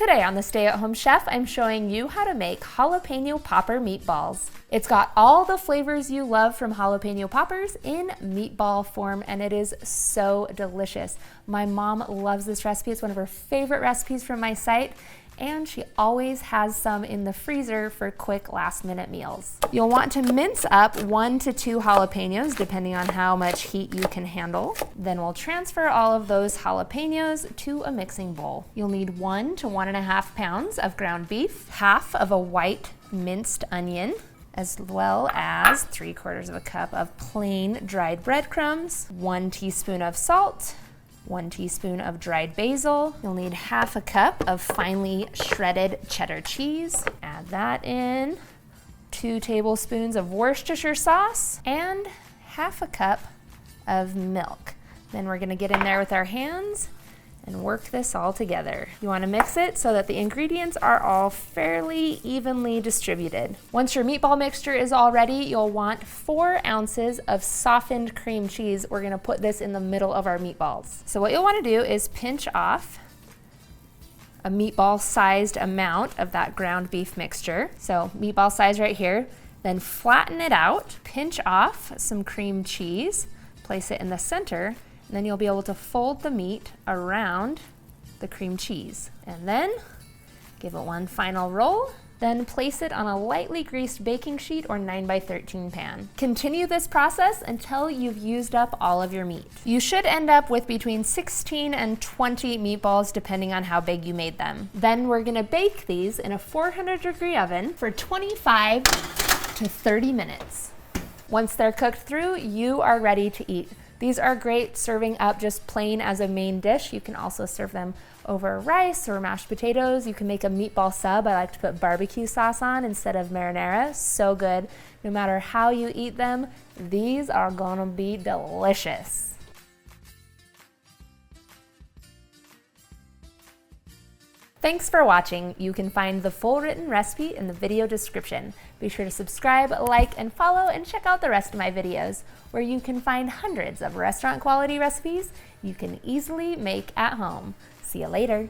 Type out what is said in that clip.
Today on the Stay at Home Chef, I'm showing you how to make jalapeno popper meatballs. It's got all the flavors you love from jalapeno poppers in meatball form, and it is so delicious. My mom loves this recipe. It's one of her favorite recipes from my site, and she always has some in the freezer for quick last-minute meals. You'll want to mince up 1 to 2 jalapenos, depending on how much heat you can handle. Then we'll transfer all of those jalapenos to a mixing bowl. You'll need 1 to 1.5 pounds of ground beef, half of a white minced onion, as well as 3/4 cup of plain dried breadcrumbs, 1 teaspoon of salt, 1 teaspoon of dried basil. You'll need half a cup of finely shredded cheddar cheese. Add that in. 2 tablespoons of Worcestershire sauce and half a cup of milk. Then we're gonna get in there with our hands and work this all together. You wanna mix it so that the ingredients are all fairly evenly distributed. Once your meatball mixture is all ready, you'll want 4 ounces of softened cream cheese. We're gonna put this in the middle of our meatballs. So what you'll wanna do is pinch off a meatball-sized amount of that ground beef mixture. So meatball size right here. Then flatten it out, pinch off some cream cheese, place it in the center, and then you'll be able to fold the meat around the cream cheese. And then give it one final roll, then place it on a lightly greased baking sheet or 9x13 pan. Continue this process until you've used up all of your meat. You should end up with between 16 and 20 meatballs depending on how big you made them. Then we're gonna bake these in a 400-degree oven for 25 to 30 minutes. Once they're cooked through, you are ready to eat. These are great serving up just plain as a main dish. You can also serve them over rice or mashed potatoes. You can make a meatball sub. I like to put barbecue sauce on instead of marinara. So good. No matter how you eat them, these are gonna be delicious. Thanks for watching. You can find the full written recipe in the video description. Be sure to subscribe, like, and follow, and check out the rest of my videos, where you can find hundreds of restaurant quality recipes you can easily make at home. See you later.